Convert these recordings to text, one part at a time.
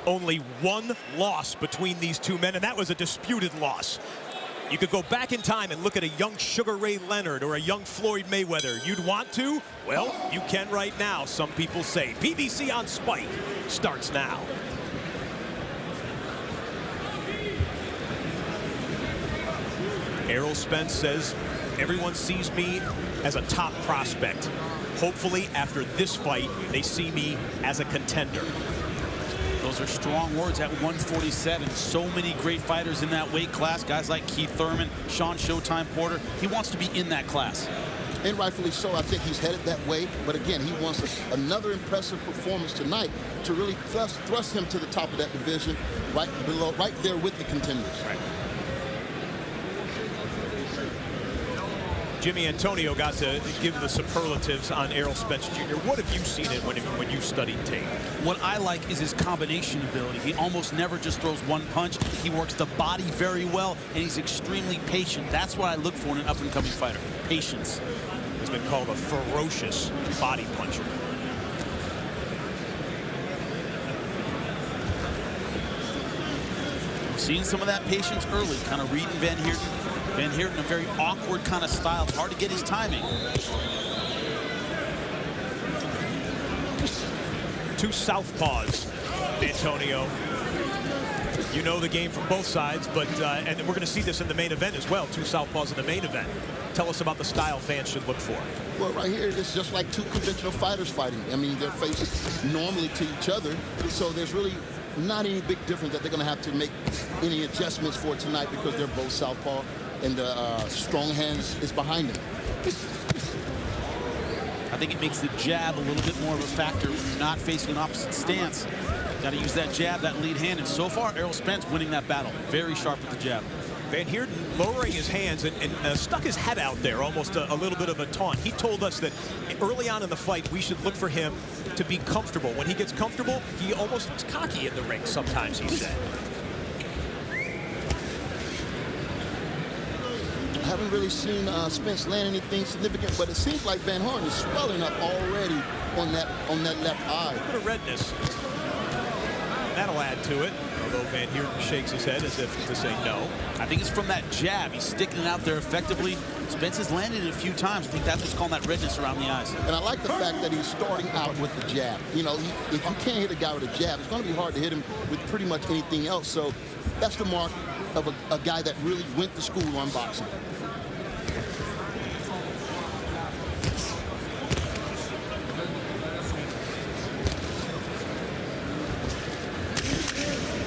Only one loss between these two men, and that was a disputed loss. You could go back in time and look at a young Sugar Ray Leonard or a young Floyd Mayweather. You'd want to? Well, you can right now, some people say. PBC on Spike starts now. Errol Spence says, everyone sees me as a top prospect. Hopefully, after this fight, they see me as a contender. Those are strong words at 147. So many great fighters in that weight class. Guys like Keith Thurman, Sean Showtime Porter. He wants to be in that class. And rightfully so. I think he's headed that way. But again, he wants another impressive performance tonight to really thrust him to the top of that division, right below, right there with the contenders. Right. Jimmy Antonio got to give the superlatives on Errol Spence Jr. What have you seen it when you studied tape? What I like is his combination ability. He almost never just throws one punch. He works the body very well, and he's extremely patient. That's what I look for in an up-and-coming fighter, patience. He's been called a ferocious body puncher. Seeing some of that patience early, kind of reading Van Heerden. Van Heerden, a very awkward kind of style. It's hard to get his timing. Two southpaws, Antonio. You know the game from both sides, but and we're going to see this in the main event as well. Two southpaws in the main event. Tell us about the style fans should look for. Well, right here, it's just like two conventional fighters fighting. I mean, they're faced normally to each other, so there's really not any big difference that they're going to have to make any adjustments for tonight because they're both southpaw. And the strong hands is behind him. I think it makes the jab a little bit more of a factor when you're not facing an opposite stance. Got to use that jab, that lead hand. And so far, Errol Spence winning that battle. Very sharp with the jab. Van Heerden lowering his hands and stuck his head out there, almost a little bit of a taunt. He told us that early on in the fight, we should look for him to be comfortable. When he gets comfortable, he almost looks cocky in the ring sometimes, he said. I haven't really seen Spence land anything significant, but it seems like Van Heerden is swelling up already on that left eye. A bit of redness. That'll add to it, although Van Heerden shakes his head as if to say no. I think it's from that jab. He's sticking it out there effectively. Spence has landed it a few times. I think that's what's calling that redness around the eyes. And I like the fact that he's starting out with the jab. You know, if you can't hit a guy with a jab, it's going to be hard to hit him with pretty much anything else. So that's the mark of a guy that really went to school on boxing.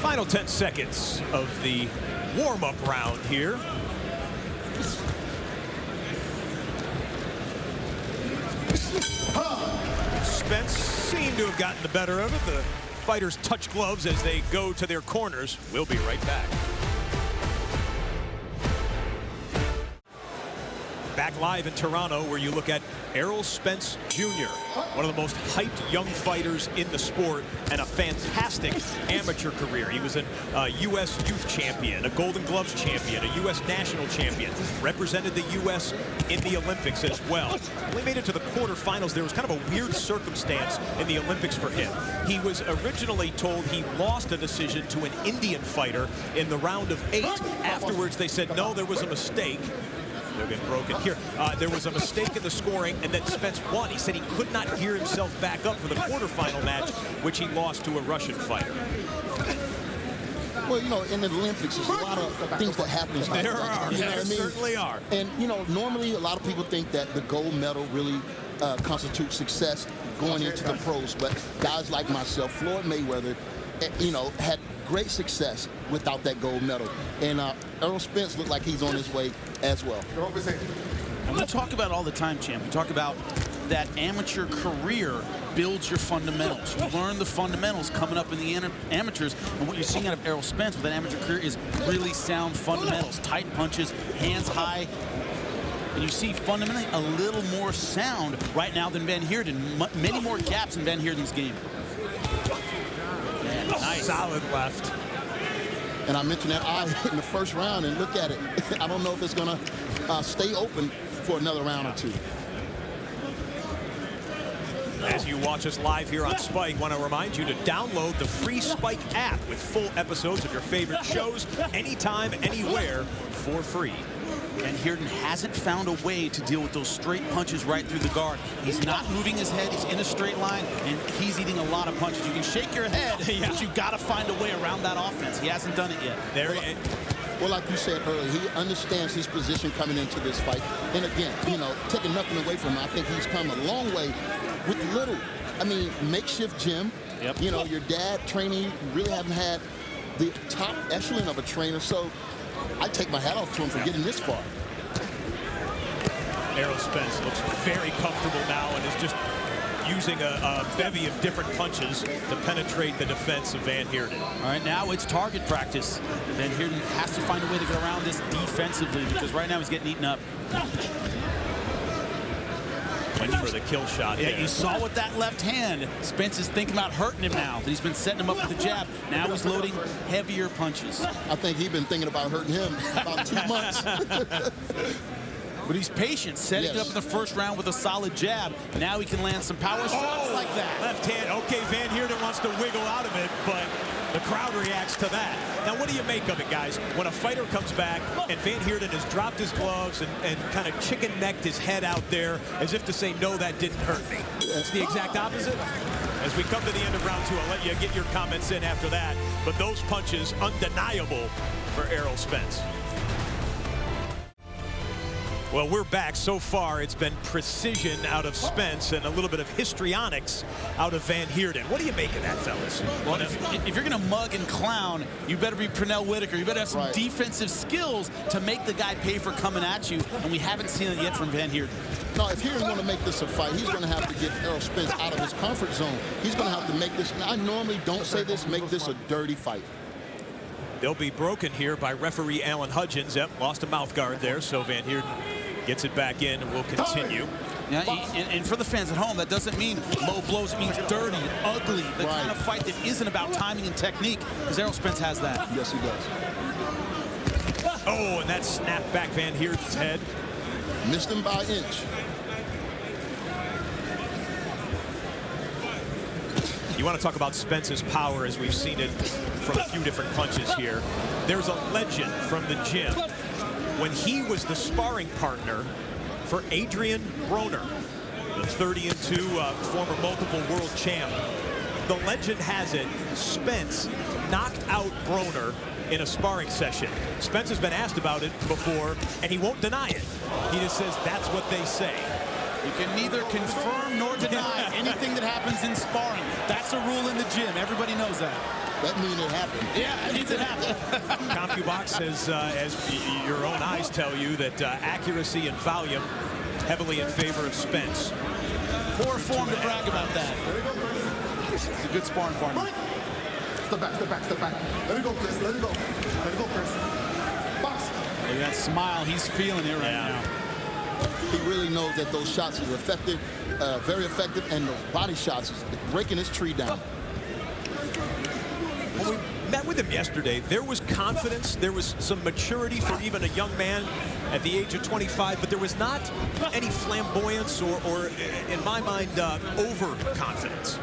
Final 10 seconds of the warm-up round here. Spence seemed to have gotten the better of it. The fighters touch gloves as they go to their corners. We'll be right back. Back live in Toronto, where you look at Errol Spence Jr., one of the most hyped young fighters in the sport, and a fantastic amateur career. He was a U.S. youth champion, a Golden Gloves champion, a U.S. national champion, represented the U.S. in the Olympics as well. When he made it to the quarterfinals, there was kind of a weird circumstance in the Olympics for him. He was originally told he lost a decision to an Indian fighter in the round of 8. Afterwards, they said, no, there was a mistake. They're getting broken here. There was a mistake in the scoring, and then Spence won. He said he could not gear himself back up for the quarterfinal match, which he lost to a Russian fighter. Well, you know, in the Olympics, there's a lot of things that happen. There are. You know There certainly are. And, you know, normally a lot of people think that the gold medal really constitutes success going into the pros. But guys like myself, Floyd Mayweather, you know, had great success without that gold medal. And Errol Spence looked like he's on his way as well. And we talk about all the time, champ. We talk about that amateur career builds your fundamentals. You learn the fundamentals coming up in the amateurs. And what you're seeing out of Errol Spence with that amateur career is really sound fundamentals. Tight punches, hands high. And you see fundamentally a little more sound right now than Van Heerden. Many more gaps in Van Heerden's game. Man, nice. Solid left. And I mentioned that eye in the first round, and look at it. I don't know if it's going to stay open for another round or two. As you watch us live here on Spike, want to remind you to download the free Spike app with full episodes of your favorite shows anytime, anywhere, for free. And Heerden hasn't found a way to deal with those straight punches right through the guard. He's not moving his head. He's in a straight line, and he's eating a lot of punches. You can shake your head, but you got to find a way around that offense. He hasn't done it yet. Well, like you said earlier, he understands his position coming into this fight. And again, you know, taking nothing away from him, I think he's come a long way with little. I mean, makeshift gym. Yep. You know, your dad training, you really haven't had the top echelon of a trainer. So I take my hat off to him for getting this far. Errol Spence looks very comfortable now and is just using a bevy of different punches to penetrate the defense of Van Heerden. All right, now it's target practice. Van Heerden has to find a way to get around this defensively because right now he's getting eaten up. Went for the kill shot. Yeah, you saw with that left hand. Spence is thinking about hurting him now. He's been setting him up with the jab. Now he's loading heavier punches. I think he's been thinking about hurting him about 2 months. But he's patient, setting it up in the first round with a solid jab. Now he can land some power shots like that. Left hand. Okay, Van Heerden wants to wiggle out of it, but the crowd reacts to that. Now, what do you make of it, guys? When a fighter comes back and Van Heerden has dropped his gloves and kind of chicken-necked his head out there as if to say, no, that didn't hurt me. It's the exact opposite. As we come to the end of round 2, I'll let you get your comments in after that. But those punches, undeniable for Errol Spence. Well, we're back. So far, it's been precision out of Spence and a little bit of histrionics out of Van Heerden. What do you make of that, fellas? Well, if you're going to mug and clown, you better be Pernell Whitaker. You better have some defensive skills to make the guy pay for coming at you, and we haven't seen it yet from Van Heerden. No, if Heerden's going to make this a fight, he's going to have to get Errol Spence out of his comfort zone. He's going to have to make this, I normally don't say this, make this a dirty fight. They'll be broken here by referee Alan Hudgens. Yep, lost a mouth guard there, so Van Heerden gets it back in and will continue. Yeah, and for the fans at home, that doesn't mean low blows. It means dirty, ugly, the kind of fight that isn't about timing and technique, because Errol Spence has that. Yes, he does. Oh, and that snapped back Van Heerden's head. Missed him by an inch. You want to talk about Spence's power as we've seen it from a few different punches here. There's a legend from the gym. When he was the sparring partner for Adrian Broner, the 30-2 former multiple world champ. The legend has it, Spence knocked out Broner in a sparring session. Spence has been asked about it before, and he won't deny it. He just says that's what they say. You can neither confirm nor deny anything that happens in sparring. That's a rule in the gym. Everybody knows that. That means it happened. Yeah, it means it happened. CompuBox says, as your own eyes tell you, that accuracy and volume heavily in favor of Spence. Poor form to brag about that. It's a good sparring partner. Step back, step back, step back. Let it go, Chris. Let it go. Let it go, Chris. Box. Look at that smile. He's feeling it right now. He really knows that those shots are effective, very effective, and those body shots is breaking his tree down. When we met with him yesterday, there was confidence, there was some maturity for even a young man at the age of 25, but there was not any flamboyance or in my mind, overconfidence.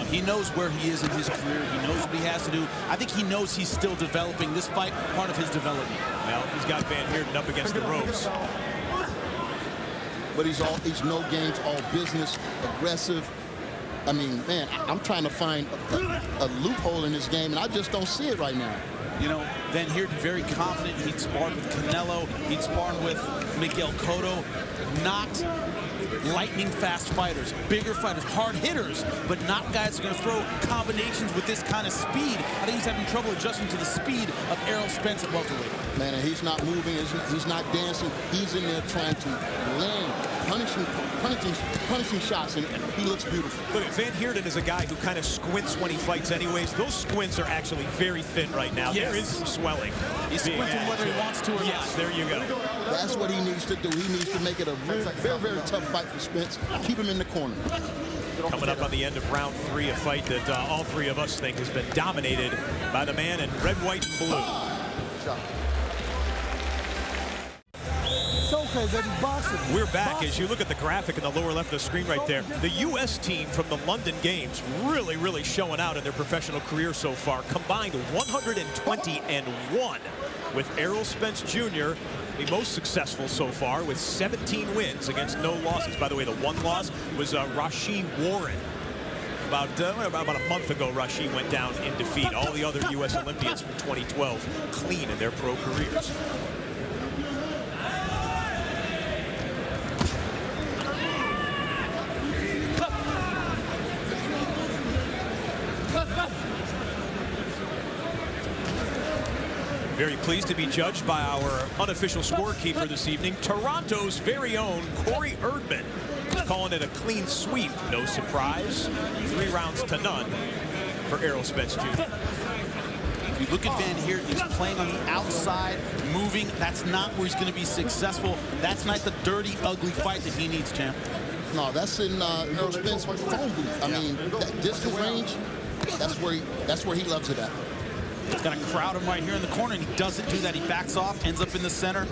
He knows where he is in his career. He knows what he has to do. I think he knows he's still developing. This fight, part of his development. Well, he's got Van Heerden up against the ropes. But he's no games, all business, aggressive. I mean, man, I'm trying to find a loophole in this game, and I just don't see it right now. You know, Van Heerden very confident. He'd sparred with Canelo. He'd sparred with Miguel Cotto. Not lightning fast fighters, bigger fighters, hard hitters, but not guys who are going to throw combinations with this kind of speed. I think he's having trouble adjusting to the speed of Errol Spence at welterweight. Man, and he's not moving, he's not dancing. He's in there trying to land, punishing shots, and he looks beautiful. Look, Van Heerden is a guy who kind of squints when he fights anyways. Those squints are actually very thin right now. Yes. There is some swelling. He's squinting whether he wants to or yes, not. There you go. That's what he needs to do. He needs to make it a very, very tough fight for Spence. Keep him in the corner. Coming up on the end of round 3, a fight that all three of us think has been dominated by the man in red, white, and blue. So okay, that he's boxing. We're back. As you look at the graphic in the lower left of the screen right there, the U.S. team from the London Games really showing out in their professional career so far. Combined 120-1 with Errol Spence Jr., the most successful so far with 17 wins against no losses. By the way, the one loss was Rashid Warren. About a month ago, Rashid went down in defeat. All the other U.S. Olympians from 2012 clean in their pro careers. Very pleased to be judged by our unofficial scorekeeper this evening, Toronto's very own Corey Erdman. Calling it a clean sweep. No surprise. 3 rounds to none for Errol Spence Jr. You look at Van Heerden, he's playing on the outside, moving. That's not where he's going to be successful. That's not the dirty, ugly fight that he needs, champ. No, that's in Errol Spence's phone booth. I mean, that distance range, that's where he loves it at. He's got to crowd him right here in the corner, and he doesn't do that. He backs off, ends up in the center.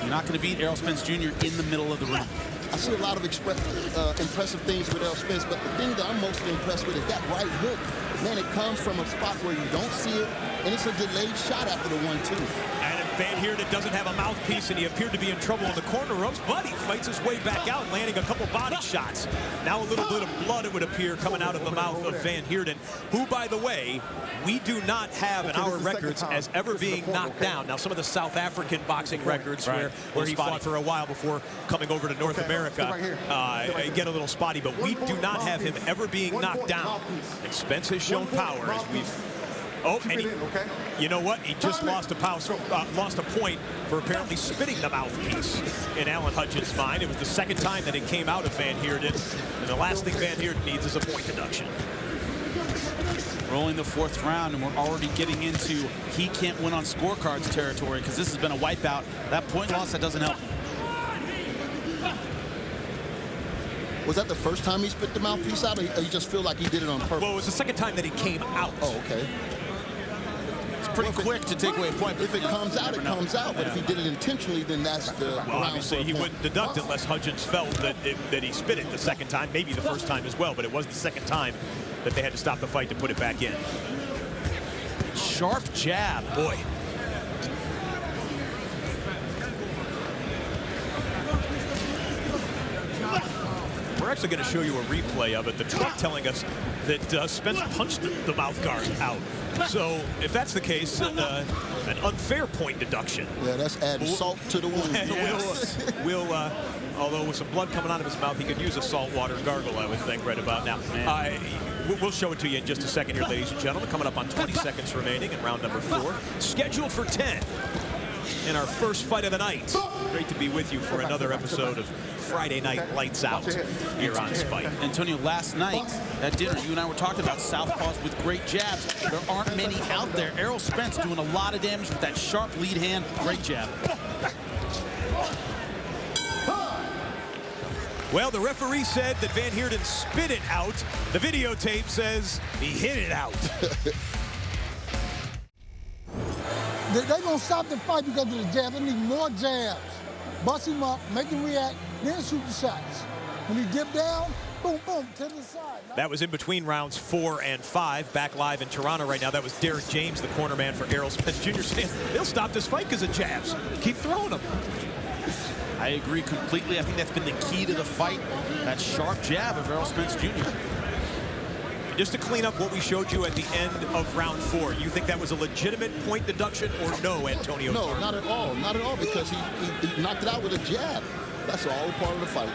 You're not going to beat Errol Spence Jr. in the middle of the ring. I see a lot of impressive things with Errol Spence, but the thing that I'm mostly impressed with is that right hook. Man, it comes from a spot where you don't see it, and it's a delayed shot after the 1-2. And Van Heerden doesn't have a mouthpiece, and he appeared to be in trouble in the corner ropes, but he fights his way back out, landing a couple body shots. Now a little bit of blood, it would appear, coming out of the mouth of Van Heerden, who, by the way, we do not have in our records as ever being knocked down. Now, some of the South African boxing records where he fought for a while before coming over to North America get a little spotty, but we do not have him ever being knocked down. And Spence has shown power as we've... Oh, and you know what? He just lost a point for apparently spitting the mouthpiece in Alan Hudgens' mind. It was the second time that it came out of Van Heerden, and the last thing Van Heerden needs is a point deduction. Rolling the 4th round, and we're already getting into he can't win on scorecards territory because this has been a wipeout. That point loss, that doesn't help. Was that the first time he spit the mouthpiece out, or you just feel like he did it on purpose? Well, it was the second time that he came out. Oh, okay. It's pretty quick to take away a point. If it comes out, it comes out. But if he did it intentionally, then that's the Well, obviously, he wouldn't deduct unless Hudgens felt that he spit it the second time, maybe the first time as well, but it was the second time that they had to stop the fight to put it back in. Sharp jab. Boy. We're actually going to show you a replay of it. The truck telling us that Spence punched the mouth guard out. So if that's the case, an unfair point deduction. Yeah, that's adding salt to the wound. Although with some blood coming out of his mouth, he could use a saltwater gargle, I would think, right about now. We'll show it to you in just a second here, ladies and gentlemen. Coming up on 20 seconds remaining in round number 4. Scheduled for 10 in our first fight of the night. Great to be with you for another episode of Friday Night Lights Out here on Spike. Antonio, last night at dinner, you and I were talking about southpaws with great jabs. There aren't many out there. Errol Spence doing a lot of damage with that sharp lead hand. Great jab. Well, the referee said that Van Heerden spit it out. The videotape says he hit it out. They're going to stop the fight because of the jab. They need more jabs. Bust him up, make him react, then shoot the shots. When he dip down, boom, boom, to the side. That was in between rounds 4 and 5. Back live in Toronto right now. That was Derek James, the corner man for Errol Spence Jr. saying they'll stop this fight because of jabs. Keep throwing them. I agree completely. I think that's been the key to the fight. That sharp jab of Errol Spence Jr. And just to clean up what we showed you at the end of round 4, you think that was a legitimate point deduction or no, Antonio? No, not at all. Not at all, because he knocked it out with a jab. That's all part of the fight.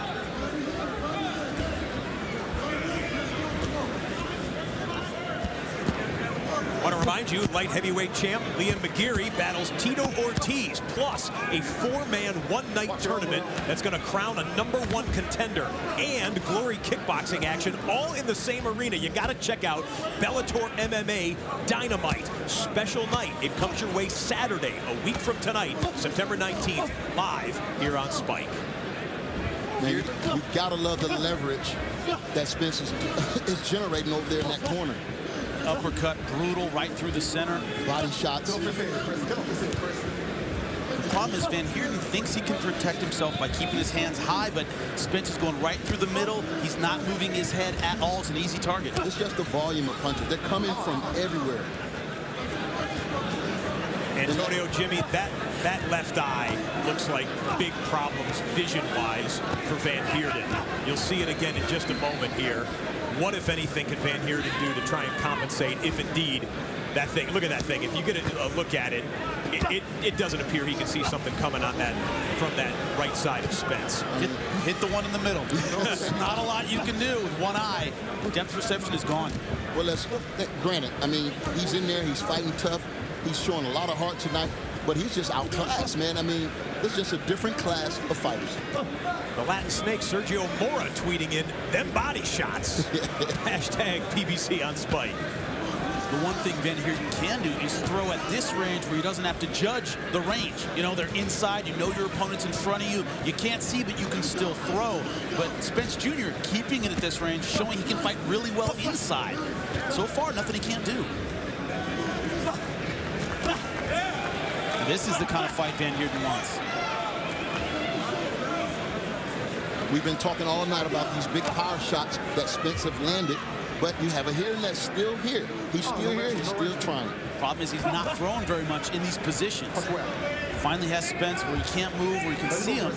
I want to remind you, light heavyweight champ Liam McGeary battles Tito Ortiz, plus a 4-man, one-night tournament that's going to crown a #1 contender and Glory kickboxing action, all in the same arena. You got to check out Bellator MMA Dynamite. Special night. It comes your way Saturday, a week from tonight, September 19th, live here on Spike. Man, you got to love the leverage that Spence is generating over there in that corner. Uppercut, brutal, right through the center. Body shots. The problem is Van Heerden thinks he can protect himself by keeping his hands high, but Spence is going right through the middle. He's not moving his head at all. It's an easy target. It's just the volume of punches. They're coming from everywhere. Antonio, Jimmy, that left eye looks like big problems vision-wise for Van Heerden. You'll see it again in just a moment here. What, if anything, can Van Heerden do to try and compensate if indeed that thing, look at that thing. If you get a look at it, it doesn't appear he can see something coming on that from that right side of Spence. Hit the one in the middle. There's not a lot you can do with one eye. Depth perception is gone. Well, granted, I mean, he's in there, he's fighting tough. He's showing a lot of heart tonight, but he's just outclassed, man. I mean, this is just a different class of fighters. The Latin Snake, Sergio Mora, tweeting in, them body shots. Hashtag PBC on Spike. The one thing Van Heerden can do is throw at this range where he doesn't have to judge the range. You know, they're inside. You know your opponent's in front of you. You can't see, but you can still throw. But Spence Jr. keeping it at this range, showing he can fight really well inside. So far, nothing he can't do. This is the kind of fight Van Heerden wants. We've been talking all night about these big power shots that Spence have landed, but you have a Heerden that's still here. He's still here, he's still trying. Problem is he's not throwing very much in these positions. Finally has Spence where he can't move, where you can see him.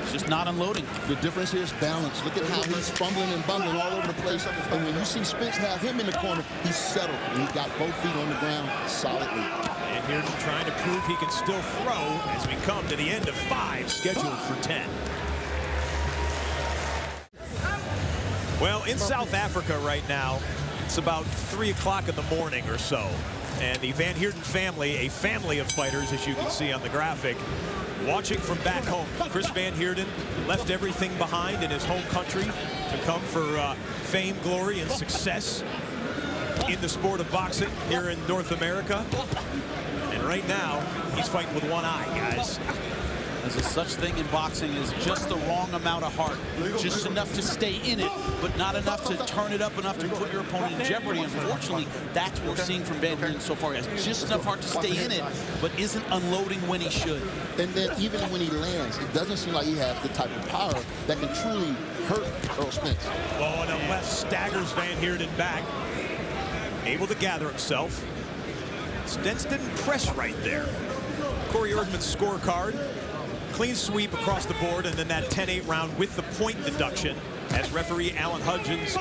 He's just not unloading. The difference here is balance. Look at how he's fumbling and bumbling all over the place. And when you see Spence have him in the corner, he's settled. And he's got both feet on the ground solidly. And Heerden trying to prove he can still throw as we come to the end of 5, scheduled for 10. Well, in South Africa right now, it's about 3 o'clock in the morning or so. And the Van Heerden family, a family of fighters, as you can see on the graphic, watching from back home. Chris Van Heerden left everything behind in his home country to come for fame, glory, and success in the sport of boxing here in North America. And right now, he's fighting with one eye, guys. There's a such thing in boxing as just the wrong amount of heart. Just enough to stay in it, but not enough to turn it up enough to put your opponent in jeopardy. Unfortunately, that's what we're seeing from Van Heerden so far. He has just enough heart to stay in it, but isn't unloading when he should. And then even when he lands, it doesn't seem like he has the type of power that can truly hurt Errol Spence. Oh, and the left staggers Van Heerden back. Able to gather himself. Spence didn't press right there. Corey Erdman's scorecard. Clean sweep across the board, and then that 10-8 round with the point deduction as referee Alan Hudgens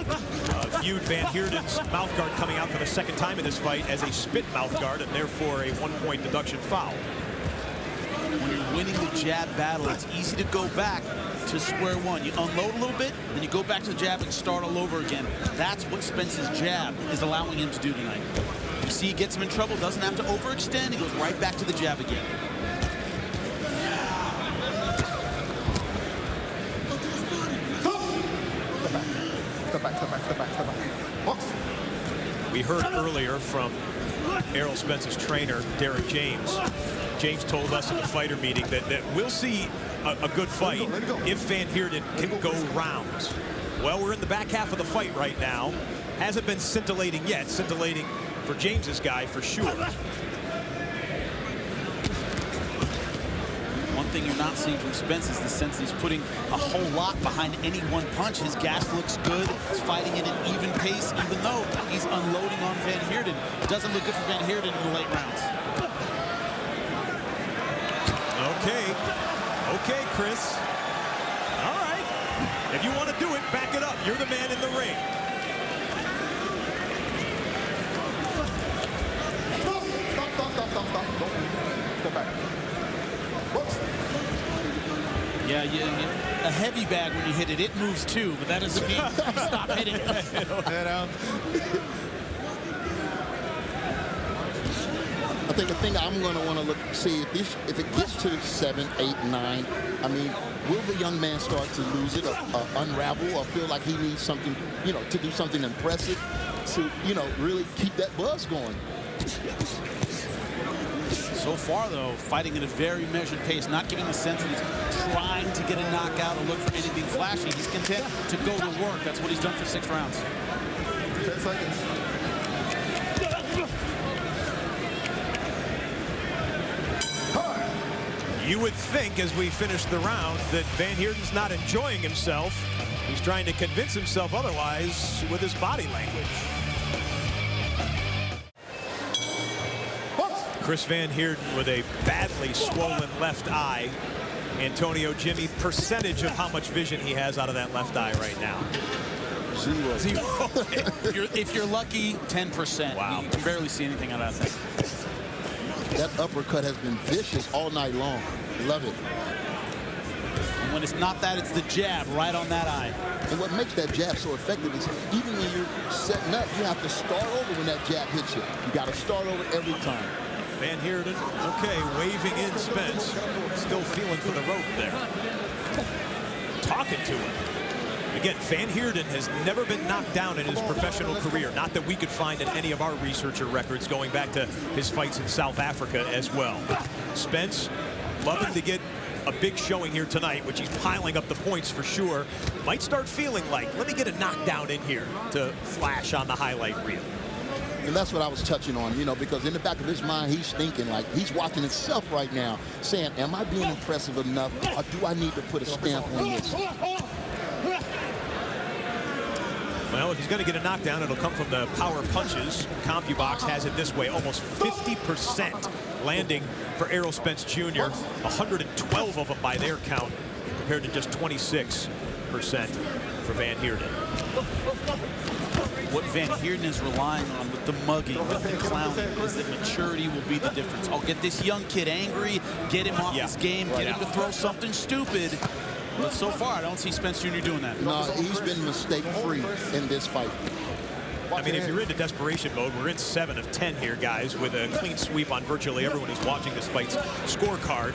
viewed Van Heerden's mouthguard coming out for the second time in this fight as a spit mouthguard, and therefore a 1-point deduction foul. When you're winning the jab battle, it's easy to go back to square one. You unload a little bit, then you go back to the jab and start all over again. That's what Spence's jab is allowing him to do tonight. You see he gets him in trouble, doesn't have to overextend, he goes right back to the jab again. Step back. Box. We heard earlier from Errol Spence's trainer, Derek James. James told us in the fighter meeting that we'll see a good fight if Van Heerden can go rounds. Well, we're in the back half of the fight right now. Hasn't been scintillating yet. Scintillating for James's guy for sure. One thing you're not seeing from Spence is the sense that he's putting a whole lot behind any one punch. His gas looks good. He's fighting at an even pace, even though he's unloading on Van Heerden. It doesn't look good for Van Heerden in the late rounds. Okay, Chris. All right. If you want to do it, back it up. You're the man in the ring. Stop. Don't move. Step back. Box. Yeah, a heavy bag when you hit it, it moves too, but that doesn't mean stop hitting it. I think the thing I'm going to want to see if it gets to 7, 8, 9. I mean, will the young man start to lose it, or unravel, or feel like he needs something, to do something impressive to, really keep that buzz going? So far, though, fighting at a very measured pace, not giving the sense that he's trying to get a knockout or look for anything flashy. He's content to go to work. That's what he's done for 6 rounds. 10 seconds. Ha! You would think, as we finish the round, that Van Heerden's not enjoying himself. He's trying to convince himself otherwise with his body language. Chris Van Heerden with a badly swollen left eye. Antonio, Jimmy, percentage of how much vision he has out of that left eye right now. Zero. if you're lucky, 10%. Wow. You can barely see anything out of that thing. That uppercut has been vicious all night long. Love it. And when it's not that, it's the jab right on that eye. And what makes that jab so effective is even when you're setting up, you have to start over when that jab hits you. You got to start over every time. Van Heerden, okay, waving in Spence. Still feeling for the rope there. Talking to him. Again, Van Heerden has never been knocked down in his professional career. Not that we could find in any of our researcher records going back to his fights in South Africa as well. Spence, loving to get a big showing here tonight, which he's piling up the points for sure. Might start feeling like, let me get a knockdown in here to flash on the highlight reel. And that's what I was touching on, you know, because in the back of his mind, he's thinking like he's watching himself right now, saying, am I being impressive enough, or do I need to put a stamp on this? Well, if he's going to get a knockdown, it'll come from the power punches. CompuBox has it this way, almost 50% landing for Errol Spence Jr., 112 of them by their count, compared to just 26% for Van Heerden. What Van Heerden is relying on with the mugging, with the clowning, is that maturity will be the difference. I'll get this young kid angry, get him off his game, get him to throw something stupid. But so far, I don't see Spence Jr. doing that. No, he's been mistake-free in this fight. I mean, if you're into desperation mode, we're in 7 of 10 here, guys, with a clean sweep on virtually everyone who's watching this fight's scorecard.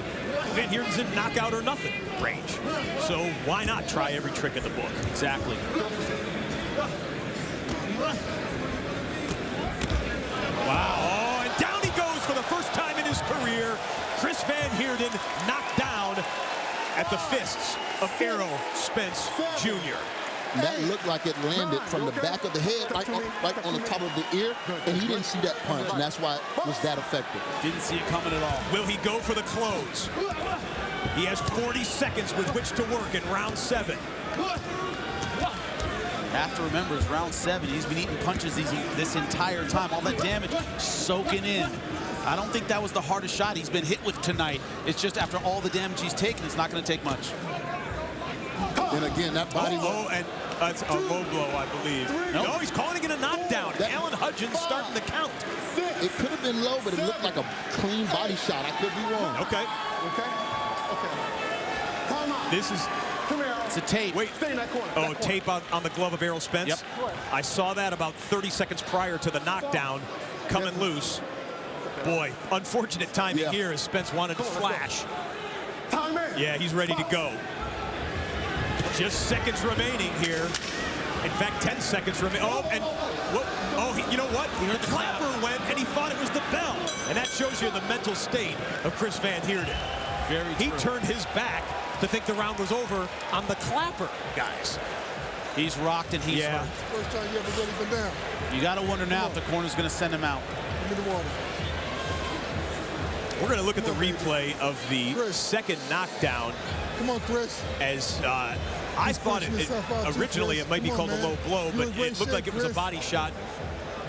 Van Heerden's in knockout or nothing range. So why not try every trick in the book? Exactly. Wow. Oh, and down he goes for the first time in his career. Chris Van Heerden knocked down at the fists of Errol Spence Jr. And that looked like it landed from the back of the head, right on the top of the ear, and he didn't see that punch, and that's why it was that effective. Didn't see it coming at all. Will he go for the close? He has 40 seconds with which to work in round 7. Have to remember, it's round 7. He's been eating punches this entire time. All that damage soaking in. I don't think that was the hardest shot he's been hit with tonight. It's just after all the damage he's taken, it's not going to take much. And again, that body... and that's a low blow, I believe. Nope. No, he's calling it a knockdown. Alan Hudgens starting the count. It could have been low, but it looked like a clean body shot. I could be wrong. Okay. Time out. This is... Come here. It's a tape. Wait. Stay in that corner. Oh, tape on the glove of Errol Spence? Yep. I saw that about 30 seconds prior to the knockdown coming loose. Boy, unfortunate timing here as Spence wanted to flash. Time in. Yeah, he's ready to go. Just seconds remaining here. In fact, 10 seconds remaining. Oh, and what? Oh, you know what? The clapper went, and he thought it was the bell. And that shows you the mental state of Chris Van Heerden. Very true. He turned his back to think the round was over on the clapper, guys. He's rocked and he's hurt. First time you ever really been down. You got to wonder now if the corner's going to send him out. Give me the water. We're going to look at the replay of the second knockdown. Come on, Chris. As I thought originally it might be called a low blow, but it looked like it was a body shot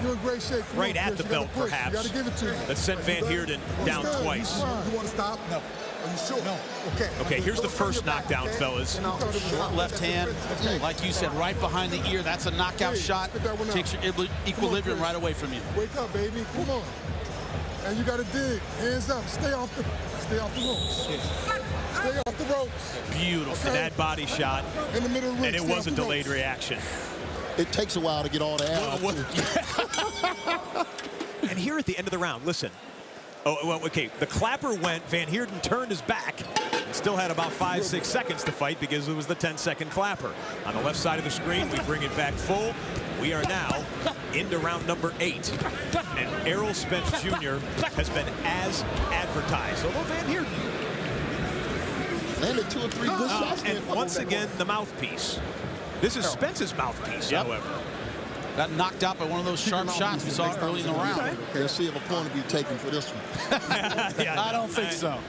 You're in great shape. right at the belt, perhaps, You got to give it to him. that sent Van Heerden down twice. You want to stop? No. Are you sure? No. Okay. Okay, here's the first knockdown, fellas. Short left hand, like you said, right behind the ear. That's a knockout shot. Takes your equilibrium right away from you. Wake up, baby. Come on. And you got to dig. Hands up. Stay off the ropes. Stay off the ropes. Beautiful. And that body shot. In the middle of the ring. And it was a delayed reaction. It takes a while to get all the air out. And here at the end of the round, listen. Oh, well, okay, the clapper went, Van Heerden turned his back, and still had about 5-6 seconds to fight because it was the 10-second clapper. On the left side of the screen, we bring it back full. We are now into round number 8. And Errol Spence Jr. has been as advertised. Although Van Heerden landed 2 or 3 good shots. and once again, the mouthpiece. This is Spence's mouthpiece, however. Got knocked out by one of those sharp shots we saw early in the round. Let's see if a point will be taken for this one. Yeah, I don't think so.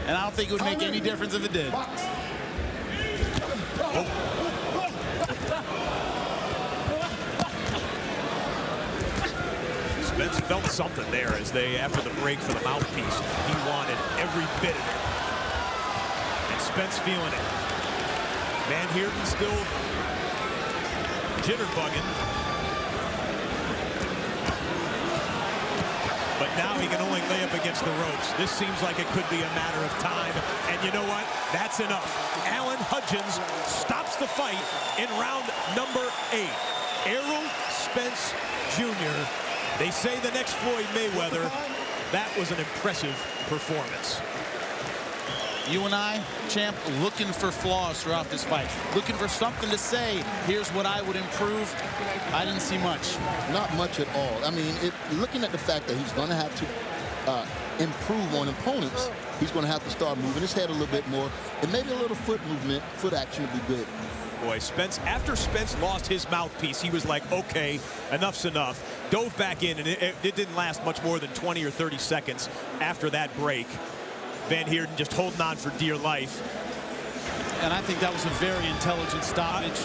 And I don't think it would make any difference if it did. Spence felt something there as they, after the break for the mouthpiece, he wanted every bit of it. And Spence feeling it. Van Heerden still jitterbugging. But now he can only lay up against the ropes. This seems like it could be a matter of time. And you know what? That's enough. Alan Hudgens stops the fight in round number 8. Errol Spence Jr. They say the next Floyd Mayweather. That was an impressive performance. You and I, champ, looking for flaws throughout this fight. Looking for something to say, here's what I would improve. I didn't see much. Not much at all. I mean, looking at the fact that he's going to have to improve on opponents, he's going to have to start moving his head a little bit more, and maybe a little foot movement, foot action would be good. Boy, Spence, after Spence lost his mouthpiece, he was like, okay, enough's enough. Dove back in, and it didn't last much more than 20 or 30 seconds after that break. Van Heerden just holding on for dear life. And I think that was a very intelligent stoppage.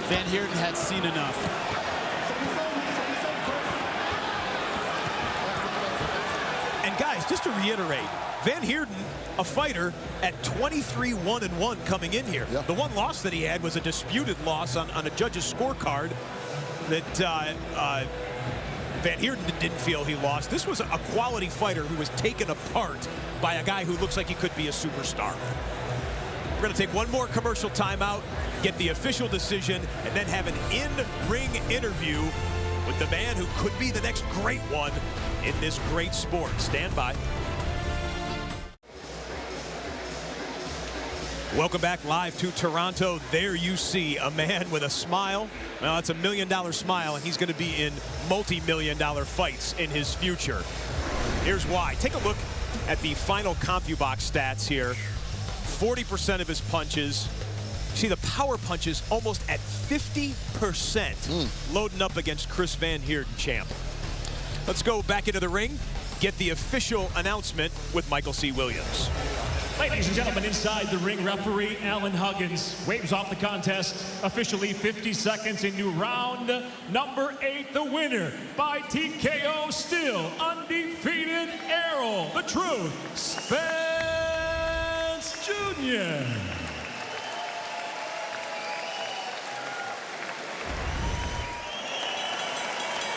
Van Heerden had seen enough. And guys, just to reiterate, Van Heerden, a fighter at 23-1-1 coming in here. Yeah. The one loss that he had was a disputed loss on a judge's scorecard that Van Heerden didn't feel he lost. This was a quality fighter who was taken apart by a guy who looks like he could be a superstar. We're going to take one more commercial timeout, get the official decision, and then have an in-ring interview with the man who could be the next great one in this great sport. Stand by. Welcome back live to Toronto. There you see a man with a smile. Well, it's $1 million smile, and he's going to be in multi-million-dollar fights in his future. Here's why. Take a look at the final CompuBox stats here. 40% of his punches. See the power punches almost at 50%. Loading up against Chris Van Heerden, champ. Let's go back into the ring. Get the official announcement with Michael C. Williams. Ladies and gentlemen, inside the ring, referee Alan Hudgens waves off the contest. Officially 50 seconds into round number 8. The winner by TKO, still undefeated, Errol, the Truth, Spence Jr.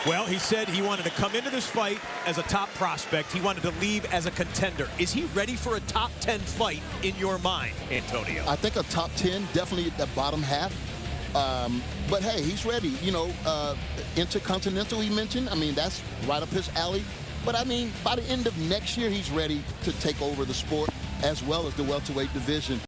Well, he said he wanted to come into this fight as a top prospect. He wanted to leave as a contender. Is he ready for a top 10 fight in your mind, Antonio? I think a top 10, definitely the bottom half. But hey, he's ready. You know, Intercontinental he mentioned. I mean, that's right up his alley. But I mean, by the end of next year, he's ready to take over the sport as well as the welterweight division.